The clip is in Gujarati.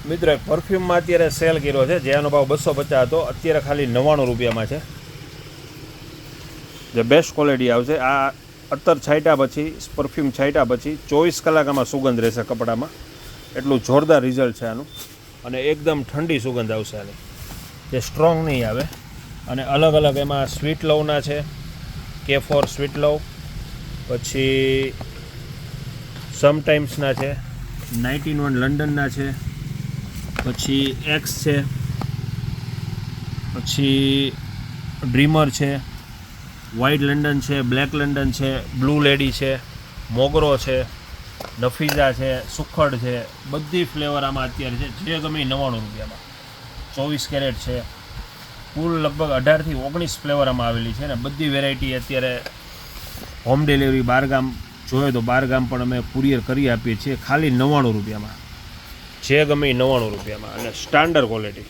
મિત્રો એક પરફ્યુમમાં અત્યારે સેલ કર્યો છે, જેનો ભાવ 250 હતો, અત્યારે ખાલી 99 રૂપિયામાં છે, જે બેસ્ટ ક્વોલિટી આવશે. આ અત્તર છાંટ્યા પછી, પરફ્યુમ છાંટ્યા પછી 24 કલાક આમાં સુગંધ રહેશે કપડામાં, એટલું જોરદાર રિઝલ્ટ છે આનું. અને એકદમ ઠંડી સુગંધ આવશે આની, જે સ્ટ્રોંગ નહીં આવે. અને અલગ અલગ એમાં સ્વીટ લવના છે, K4 સ્વીટ લવ, પછી સમટાઈમ્સના છે, 19 લંડનના છે, પછી એક્સ છે, પછી ડ્રીમર છે, વ્હાઇટ લંડન છે, બ્લેક લંડન છે, બ્લુ લેડી છે, મોગરો છે, નફીઝા છે, સુખડ છે, બધી ફ્લેવર આમાં અત્યારે છે, જે ગમે 99 રૂપિયામાં. 24 કેરેટ છે, કુલ લગભગ 18થી 19 ફ્લેવર આમાં આવેલી છે ને બધી વેરાયટી અત્યારે હોમ ડિલિવરી બહારગામ જોઈએ તો બહારગામ પણ અમે કુરિયર કરી આપીએ છીએ ખાલી 99 રૂપિયામાં, જે ગમે 99 રૂપિયામાં, અને સ્ટાન્ડર્ડ ક્વોલિટી.